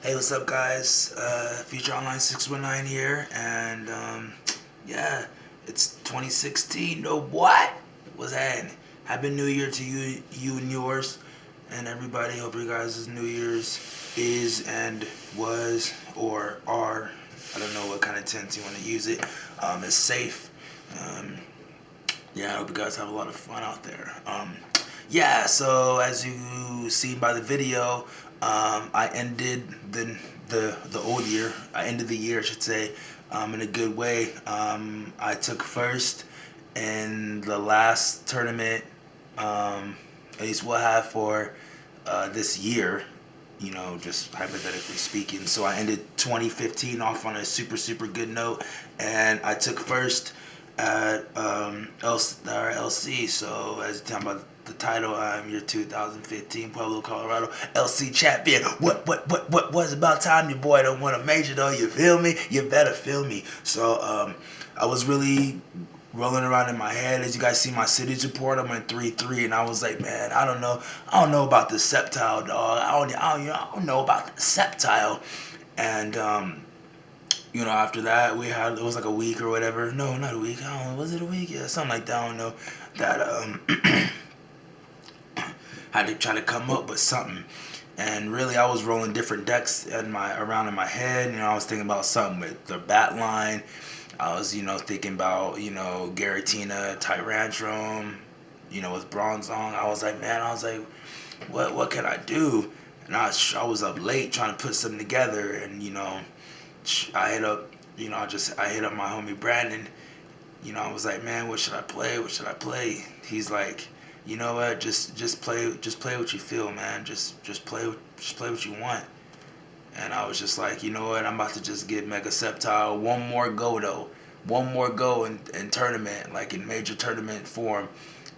Hey, what's up, guys? Future Online 619 here, and yeah, it's 2016. No, what? What's happening? Happy New Year to you and yours, and everybody. Hope you guys' New Year's is and was or are. I don't know what kind of tense you want to use it. Is safe. Um, yeah, I hope you guys have a lot of fun out there. Yeah, so as you see by the video, I ended the old year. I ended the year, I should say, in a good way. I took first in the last tournament, at least we'll have for this year. You know, just hypothetically speaking. So I ended 2015 off on a super good note, and I took first at LC. So as you tell about the title, I'm your 2015 Pueblo Colorado LC Champion. What was about time? Your boy don't want to major though. You feel me? You better feel me. So I was really rolling around in my head. As you guys see my cities report, I'm in 3-3, and I was like, man, I don't know about the septile, dog. I don't know about the septile. And after that it was like a week or whatever. No, not a week. I don't know. Was it a week? Yeah, something like that. I don't know. That had to try to come up with something. And really, I was rolling different decks around in my head. I was thinking about something with the bat line. I was, thinking about, Garatina, Tyrantrum, with Bronzong. I was like, what can I do? And I was up late trying to put something together, and I hit up, I hit up my homie Brandon. I was like, man, what should I play? What should I play? He's like, you know what? Just play what you feel, man. Just play what you want. And I was just like, you know what? I'm about to just give Mega Septile one more go though, one more go in tournament, like in major tournament form,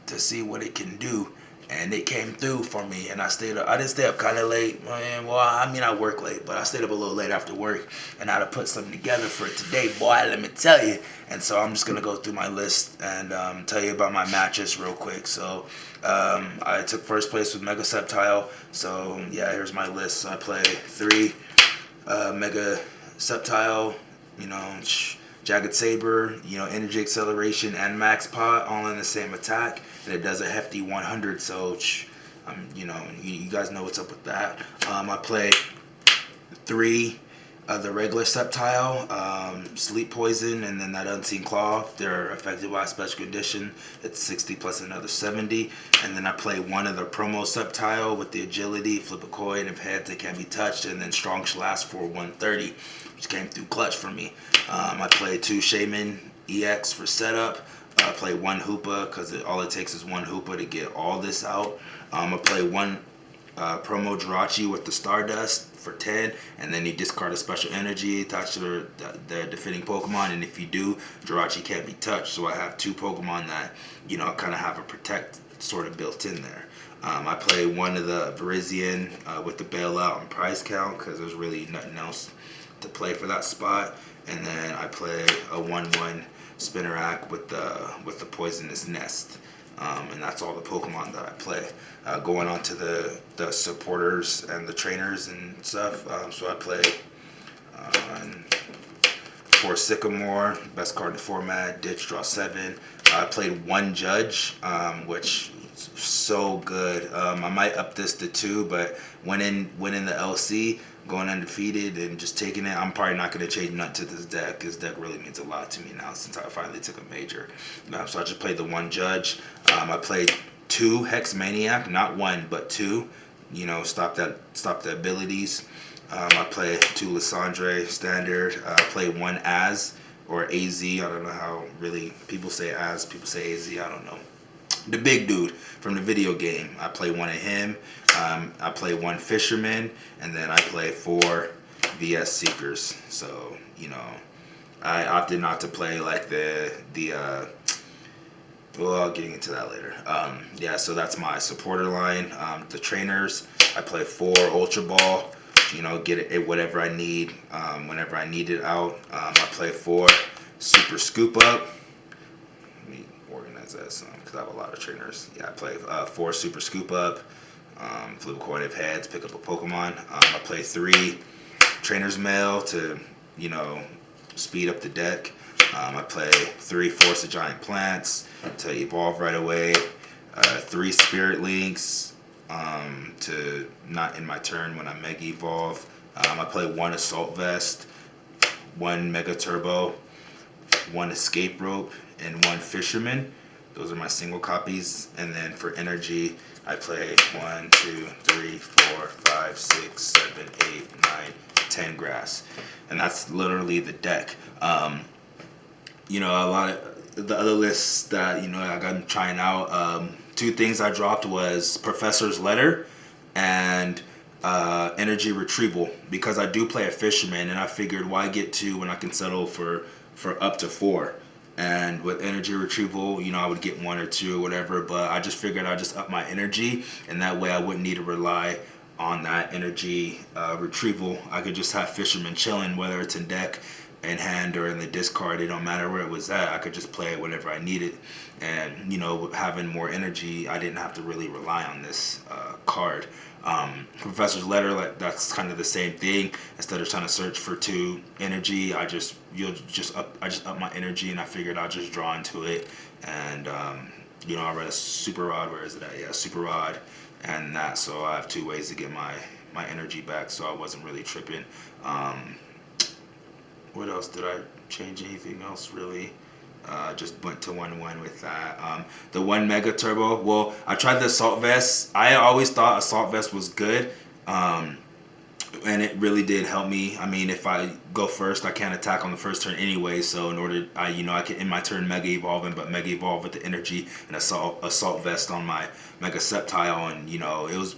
to see what it can do. And it came through for me, and I didn't stay up kind of late. Well, I mean, I work late, but I stayed up a little late after work, and I had to put something together for today, boy, let me tell you. And so I'm just going to go through my list and tell you about my matches real quick. So I took first place with Mega Septile. So, yeah, here's my list. So I play 3 Mega Septile, Jagged Saber, Energy Acceleration, and Max Pot all in the same attack, and it does a hefty 100. So, you guys know what's up with that. I play 3 the regular Septile, Sleep Poison, and then that Unseen Claw. They're affected by a special condition. It's 60 plus another 70. And then I play 1 of the promo Septile with the agility, flip a coin, if heads it can be touched, and then Strong Slash for 130, which came through clutch for me. I play 2 Shaman EX for setup. I play 1 Hoopa because all it takes is 1 Hoopa to get all this out. I play 1 promo Jirachi with the Stardust for 10, and then you discard a special energy attached to the defending Pokemon, and if you do, Jirachi can't be touched. So I have 2 Pokemon that kind of have a protect sort of built in there. I play 1 of the Virizion with the bailout and price count because there's really nothing else to play for that spot, and then I play a 1/1 Spinnerack with the Poisonous Nest. And that's all the Pokemon that I play. Going on to the supporters and the trainers and stuff. So I play 4 Sycamore, best card in the format, ditch, draw 7. I played 1 Judge, which is so good. I might up this to 2, but winning the LC, going undefeated and just taking it, I'm probably not going to change nothing to this deck. This deck really means a lot to me now since I finally took a major. So I just played the 1 Judge. I played 2 Hex Maniac, not 1 but 2. Stop the abilities. I play 2 Lissandre standard. I play 1 Az or AZ. I don't know how really people say Az, people say AZ. I don't know. The big dude from the video game. I play 1 of him. I play 1 Fisherman, and then I play 4 VS Seekers. So I opted not to play like well, I'll get into that later. Yeah, so that's my supporter line. The trainers, I play 4 Ultra Ball. Get it whatever I need whenever I need it out. I play 4 Super Scoop Up. Let me organize that because I have a lot of trainers. Yeah, I play 4 Super Scoop Up. Flip a coin of heads, pick up a Pokemon. I play 3 Trainer's Mail to, speed up the deck. I play 3 Force of Giant Plants to evolve right away. 3 Spirit Links to not in my turn when I Mega Evolve. I play 1 Assault Vest, 1 Mega Turbo, 1 Escape Rope, and 1 Fisherman. Those are my single copies. And then for energy, I play 1, 2, 3, 4, 5, 6, 7, 8, 9, 10 grass. And that's literally the deck. A lot of the other lists that, I got trying out, 2 things I dropped was Professor's Letter and Energy Retrieval, because I do play a Fisherman, and I figured why get 2 when I can settle for up to 4. And with Energy Retrieval, I would get 1 or 2 or whatever, but I just figured I'd just up my energy, and that way I wouldn't need to rely on that energy retrieval. I could just have Fisherman chilling, whether it's in deck, in hand, or in the discard. It don't matter where it was at. I could just play it whenever I need it. And, having more energy, I didn't have to really rely on this card. Professor's Letter, that's kind of the same thing. Instead of trying to search for 2 energy, I just up my energy, and I figured I'll just draw into it. And I read a Super Rod. Where is it at? Yeah, Super Rod, and that. So I have 2 ways to get my energy back. So I wasn't really tripping. What else did I change? Anything else really? Just went to 1-1 with that. The 1 Mega Turbo. Well, I tried the Assault Vest. I always thought Assault Vest was good, and it really did help me. I mean, if I go first, I can't attack on the first turn anyway. So in order, I can in my turn Mega Evolve, but Mega Evolve with the energy and Assault Vest on my Mega Sceptile, and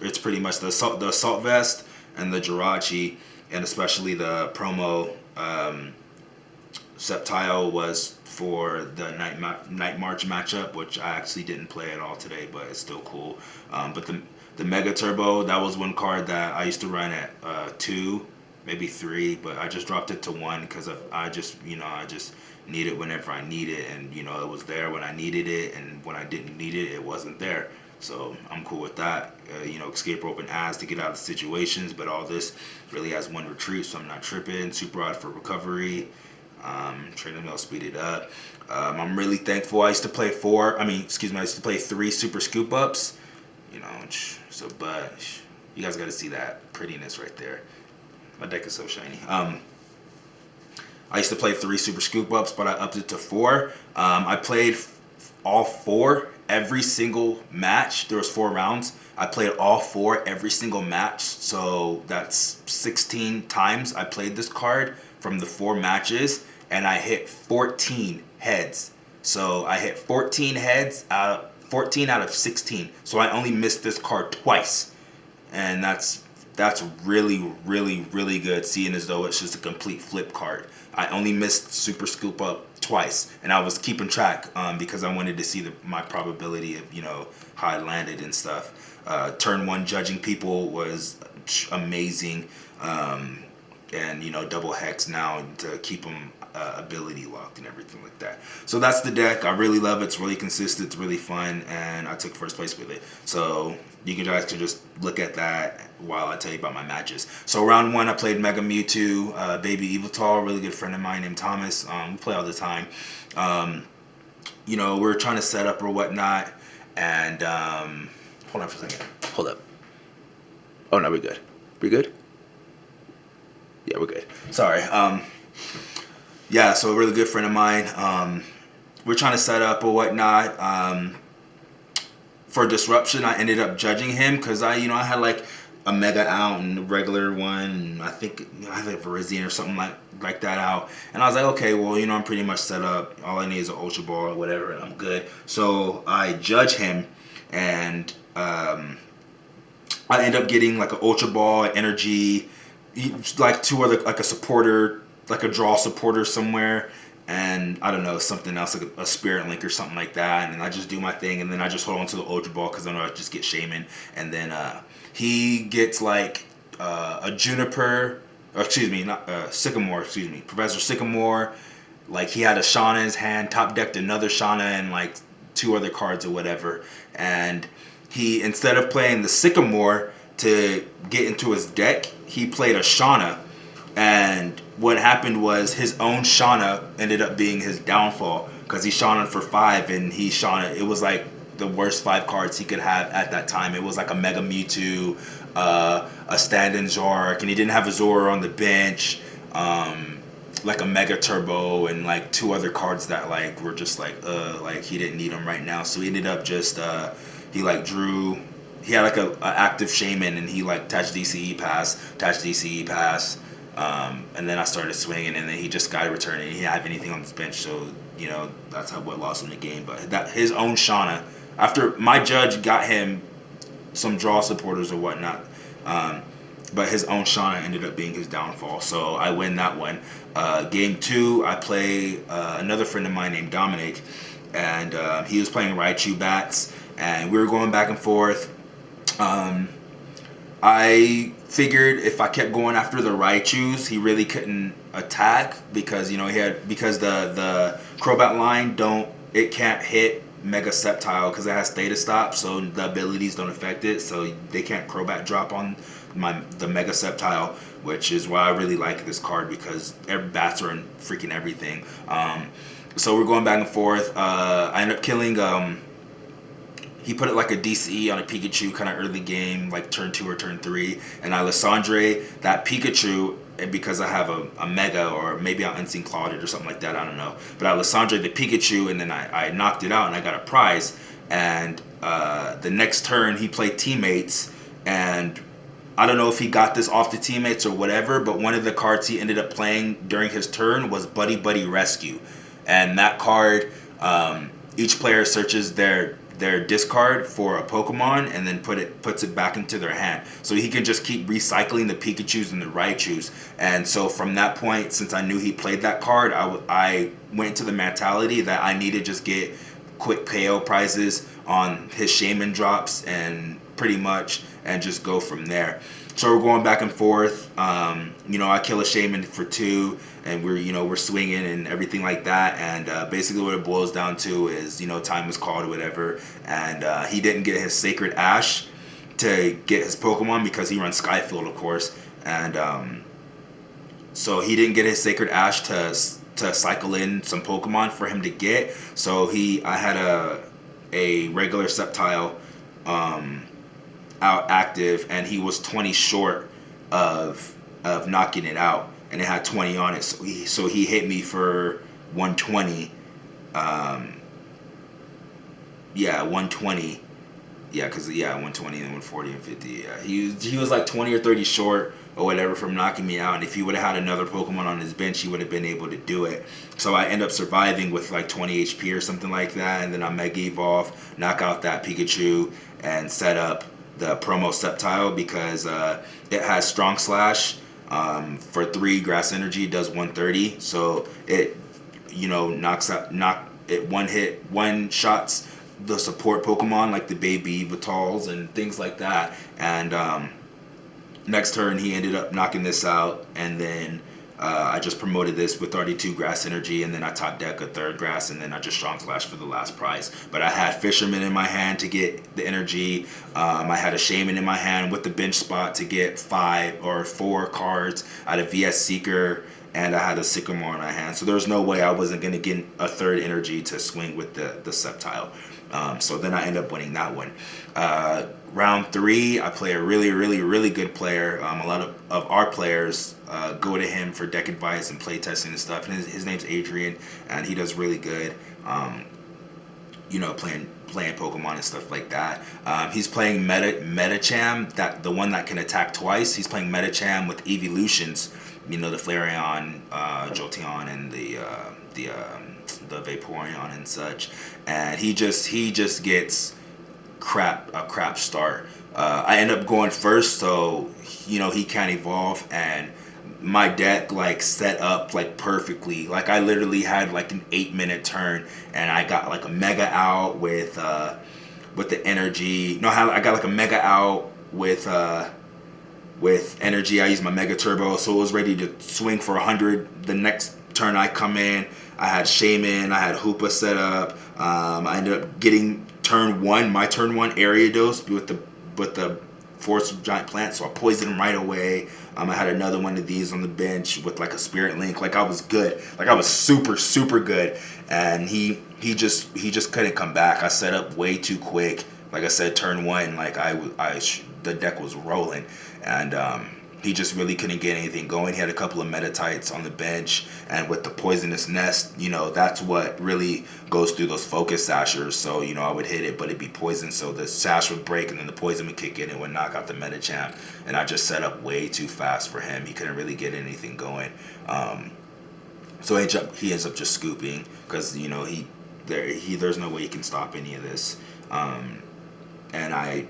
it's pretty much the Assault Vest and the Jirachi, and especially the promo Sceptile was for the Night March matchup, which I actually didn't play at all today, but it's still cool. But the Mega Turbo, that was one card that I used to run at 2, maybe 3, but I just dropped it to 1 because I just need it whenever I need it, and it was there when I needed it, and when I didn't need it, it wasn't there. So I'm cool with that. Escape Rope and As to get out of situations, but all this really has 1 retreat, so I'm not tripping. Super Rod for recovery. Trainer Mail speed it up. I'm really thankful. I used to play 3 Super Scoop Ups. But you guys got to see that prettiness right there. My deck is so shiny. I used to play 3 Super Scoop Ups, but I upped it to 4. I played all 4 every single match. There was 4 rounds. I played all 4 every single match, so that's 16 times I played this card from the 4 matches, and I hit 14 heads. So I hit 14 heads out of 16. So I only missed this card twice, and that's really, really, really good, seeing as though it's just a complete flip card. I only missed Super Scoop Up twice, and I was keeping track because I wanted to see my probability of how I landed and stuff. Turn 1 judging people was amazing, and double hex now to keep them ability locked and everything like that. So that's the deck. I really love it. It's really consistent. It's really fun, and I took first place with it. So you guys can just look at that while I tell you about my matches. So round 1, I played Mega Mewtwo, Baby Evital, a really good friend of mine named Thomas. We play all the time. We're trying to set up or whatnot, and hold on for a second. Hold up. Oh no, we're good. We good? Yeah, we're good. Sorry. So a really good friend of mine. We're trying to set up or whatnot. For Disruption, I ended up judging him because I had like a Mega out and a regular one. And I think I had like Virizion or something like that out. And I was like, okay, well, I'm pretty much set up. All I need is an Ultra Ball or whatever, and I'm good. So I judge him, and I end up getting like an Ultra Ball, energy, like 2 other, like a supporter, like a draw supporter somewhere, and I don't know, something else like a Spirit Link or something like that, and I just do my thing, and then I just hold on to the Ultra Ball because I know I just get Shaman, and then he gets like a Juniper, Sycamore, Professor Sycamore, like he had a Shauna in his hand, top decked another Shauna and like 2 other cards or whatever, and he, instead of playing the Sycamore to get into his deck, he played a Shauna, And what happened was his own Shauna ended up being his downfall because he Shauna for 5 and he Shauna. It was like the worst 5 cards he could have at that time. It was like a Mega Mewtwo, a stand-in Zork, and he didn't have a Zora on the bench, like a Mega Turbo, and like 2 other cards that like were just like he didn't need them right now. So he ended up just he like drew. He had like a active Shaman, and he like attached DCE pass, and then I started swinging, and then he just got returning. He didn't have anything on his bench, so you know that's what lost him the game. But that his own Shauna, after my judge got him some draw supporters or whatnot, but his own Shauna ended up being his downfall. So I win that one. Game 2, I play another friend of mine named Dominic, and he was playing Raichu bats, and we were going back and forth. I figured if I kept going after the Raichus, he really couldn't attack because the Crobat line can't hit Mega Sceptile because it has Theta Stop, so the abilities don't affect it, so they can't Crobat drop on the Mega Sceptile, which is why I really like this card because bats are in freaking everything. So we're going back and forth. I end up killing. He put it like a DCE on a Pikachu kind of early game, like turn 2 or turn 3. And Alessandre, that Pikachu, and because I have a Mega, or maybe I'll Instinct Clawed it or something like that, I don't know. But Alessandre, the Pikachu, and then I knocked it out and I got a prize. And the next turn, he played Teammates. And I don't know if he got this off the Teammates or whatever, but one of the cards he ended up playing during his turn was Buddy Buddy Rescue. And that card, each player searches their discard for a Pokemon and then puts it back into their hand. So he can just keep recycling the Pikachus and the Raichus. And so from that point, since I knew he played that card, I went into the mentality that I need to just get quick KO prizes on his Shaman drops and pretty much and just go from there. So we're going back and forth. I kill a Shaman for 2, and we're swinging and everything like that. And basically, what it boils down to is time was called or whatever. And he didn't get his Sacred Ash to get his Pokemon because he runs Skyfield, of course. And so he didn't get his Sacred Ash to cycle in some Pokemon for him to get. So I had a regular Sceptile out active, and he was 20 short of knocking it out, and it had 20 on it, so he hit me for 120. 120. Yeah, because 120 and 140 and 50. Yeah, he was like 20 or 30 short or whatever from knocking me out, and if he would have had another Pokemon on his bench, he would have been able to do it. So I end up surviving with like 20 HP or something like that, and then I Mega Evolve, knock out that Pikachu, and set up the promo Sceptile because it has Strong Slash. For 3 Grass Energy does 130, so it one shots the support Pokemon like the Baby Vitals and things like that. And next turn he ended up knocking this out, and then I just promoted this with 32 Grass Energy, and then I top deck a 3rd Grass, and then I just Strong Slash for the last prize. But I had Fisherman in my hand to get the energy. I had a Shaman in my hand with the bench spot to get 5 or 4 cards. I had a VS Seeker, and I had a Sycamore in my hand. So there was no way I wasn't going to get a 3rd energy to swing with the Sceptile. So then I end up winning that one. Round 3, I play a really, really, really good player. A lot of our players go to him for deck advice and play testing and stuff. And his name's Adrian, and he does really good. Playing Pokemon and stuff like that. He's playing Metacham, the one that can attack twice. He's playing Metacham with Evolutions. The Flareon, Jolteon, and the Vaporeon and such. And he just gets a crap start. I end up going first, so he can't evolve, and my deck like set up like perfectly. Like I literally had like an 8-minute turn, and I got like a Mega out with the energy. No, I got like a Mega out with energy. I used my Mega Turbo, so it was ready to swing for 100. The next turn I come in, I had Shaman, I had Hoopa set up. I ended up getting my turn one Ariados with the Force Giant Plant, so I poisoned him right away. I had another one of these on the bench with like a spirit link. Like I was good. Like I was super good. And he just couldn't come back. I set up way too quick. Like I said, turn one, like the deck was rolling, and he just really couldn't get anything going. He had a couple of metatites on the bench, and with the poisonous nest, that's what really goes through those focus sashers. So, I would hit it, but it'd be poison, so the sash would break, and then the poison would kick in and would knock out the metachamp. And I just set up way too fast for him. He couldn't really get anything going. So he ends up just scooping, because there's no way he can stop any of this. And I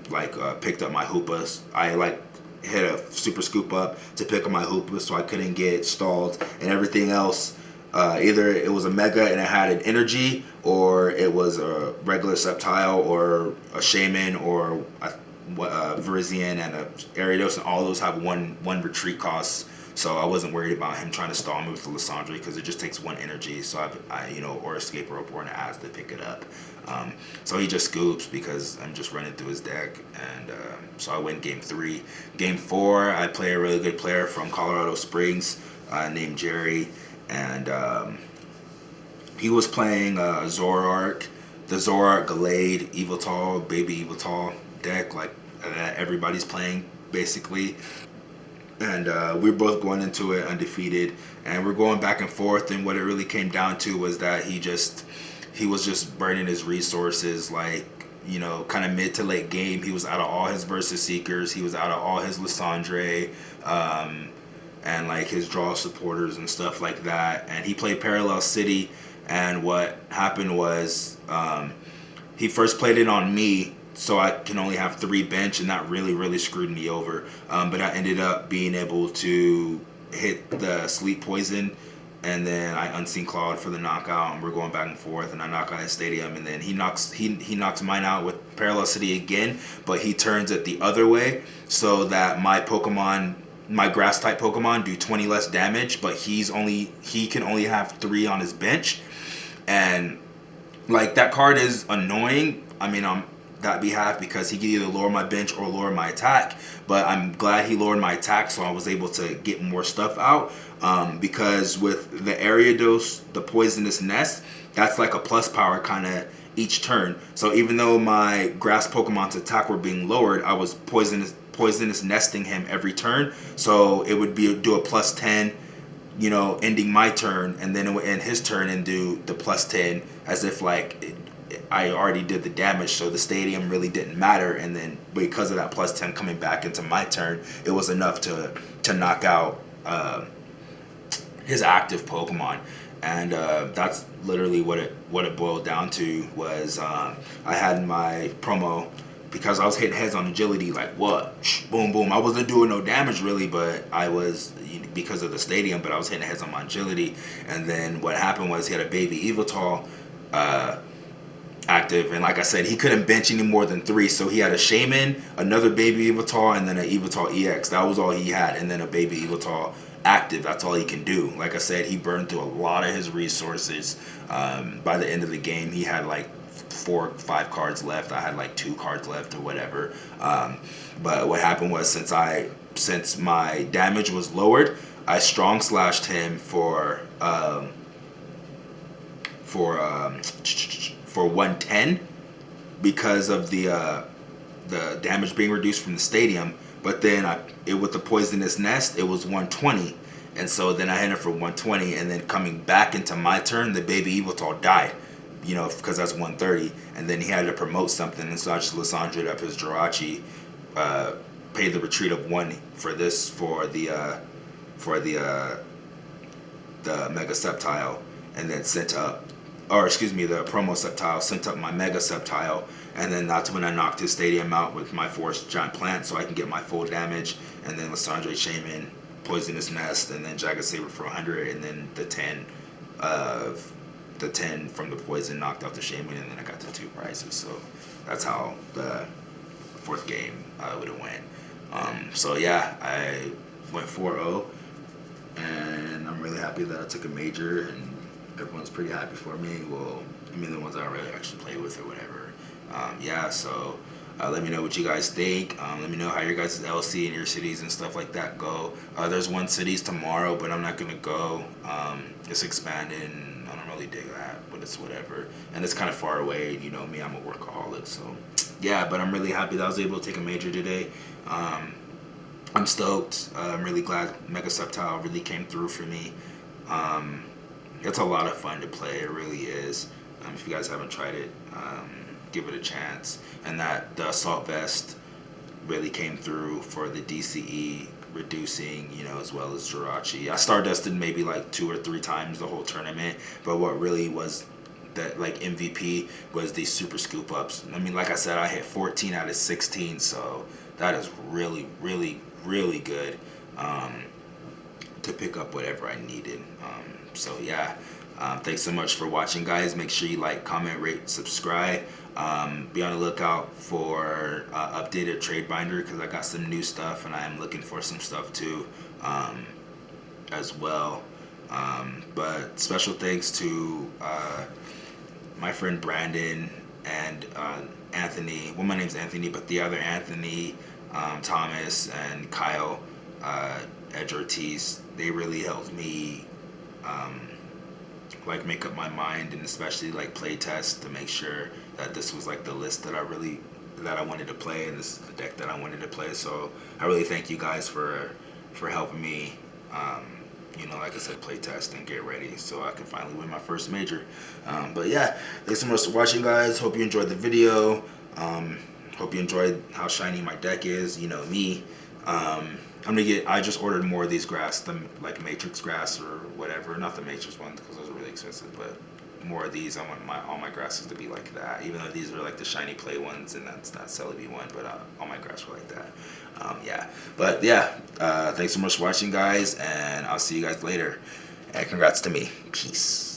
picked up my hoopas. I hit a super scoop up to pick up my hoopas, so I couldn't get stalled. And everything else, either it was a mega and it had an energy, or it was a regular Sceptile, or a Shaman, or a Virizion and a Ariados, and all those have one retreat cost. So I wasn't worried about him trying to stall me with the Lysandre, because it just takes one energy. So or Escape Rope or an Az to pick it up. So he just scoops because I'm just running through his deck, and so I win game 3. Game 4, I play a really good player from Colorado Springs named Jerry, and he was playing Zoroark, the Zoroark Gallade Eviltal, Baby Eviltal deck, like that everybody's playing basically. And we were both going into it undefeated, and we're going back and forth. And what it really came down to was that he was just burning his resources, kind of mid to late game. He was out of all his Versus Seekers, he was out of all his Lysandre, and his draw supporters and stuff like that. And he played Parallel City, and what happened was he first played it on me, so I can only have 3 bench, and that really screwed me over. But I ended up being able to hit the Sleep Poison, and then I Unseen Clawed for the knockout, and we're going back and forth, and I knock out his Stadium, and then he knocks mine out with Parallel City again, but he turns it the other way, so that my grass type Pokemon do 20 less damage, but he can only have 3 on his bench. And that card is annoying. On that behalf, because he could either lower my bench or lower my attack, but I'm glad he lowered my attack, so I was able to get more stuff out, because with the Ariados, the Poisonous Nest, that's like a plus power kind of each turn. So even though my grass Pokemon's attack were being lowered, I was poisonous nesting him every turn, so it would do a plus 10, ending my turn, and then it would end his turn and do the plus 10, as if I already did the damage, so the Stadium really didn't matter. And then because of that plus 10 coming back into my turn, it was enough to knock out his active Pokemon. And that's literally what it boiled down to. Was I had my promo, because I was hitting heads on agility, boom boom. I wasn't doing no damage really, but I was, because of the Stadium, but I was hitting heads on my agility. And then what happened was he had a Baby Eviltal active, and like I said, he couldn't bench any more than 3, so he had a Shaman, another Baby Eviltal, and then an Eviltal EX. That was all he had, and then a Baby Eviltal active. That's all he can do. Like I said, he burned through a lot of his resources. By the end of the game, he had 4 or 5 cards left. I had 2 cards left or whatever. But what happened was, since my damage was lowered, I strong slashed him for 110 because of the damage being reduced from the Stadium. But then with the Poisonous Nest, it was 120, and so then I hit it for 120, and then coming back into my turn, the Baby Eviltal died, because that's 130, and then he had to promote something, and so I just Lysandre'd up his Jirachi, paid the retreat of 1 for the Mega Sceptile, and then the promo Sceptile, sent up my Mega Sceptile, and then that's when I knocked his Stadium out with my Forest Giant Plant, so I can get my full damage, and then Lysandre, Shaman, Poisonous Nest, and then Jagged Saber for 100, and then the 10 from the poison knocked out the Shaman, and then I got the 2 prizes. So that's how the 4th game would have went. So yeah, I went 4-0, and I'm really happy that I took a major, and everyone's pretty happy for me. Well, the ones I really actually play with or whatever. Let me know what you guys think. Let me know how your guys' LC in your cities and stuff like that go. There's one cities tomorrow, but I'm not gonna go. It's expanded, and I don't really dig that, but it's whatever. And it's kind of far away. You know me, I'm a workaholic, so yeah. But I'm really happy that I was able to take a major today. I'm stoked. I'm really glad Mega Subtile really came through for me. It's a lot of fun to play. It really is. If you guys haven't tried it, give it a chance. And that the Assault Vest really came through for the DCE reducing, you know, as well as Jirachi. I Stardusted maybe like 2 or 3 times the whole tournament, but what really was that like MVP was these super scoop ups. I mean, like I said, I hit 14 out of 16, so that is really, really, really good to pick up whatever I needed. So yeah, thanks so much for watching, guys. Make sure you like, comment, rate, subscribe. Be on the lookout for updated trade binder, because I got some new stuff, and I am looking for some stuff too as well. But special thanks to my friend Brandon and Anthony. Well, my name's Anthony, but the other Anthony, Thomas, and Kyle Edge Ortiz, they really helped me like make up my mind, and especially like play test to make sure that this was like the list that I wanted to play, and this is the deck that I wanted to play. So I really thank you guys for helping me you know, like I said, play test and get ready so I can finally win my first major. But yeah, thanks so much for watching, guys. Hope you enjoyed the video. Hope you enjoyed how shiny my deck is. You know me. I just ordered more of these grass, like Matrix grass or whatever. Not the Matrix ones, because those are really expensive, but more of these. I want all my grasses to be like that, even though these are like the shiny play ones, and that's not Celebi one, but all my grass were like that. Yeah, but yeah, thanks so much for watching, guys, and I'll see you guys later, and congrats to me. Peace.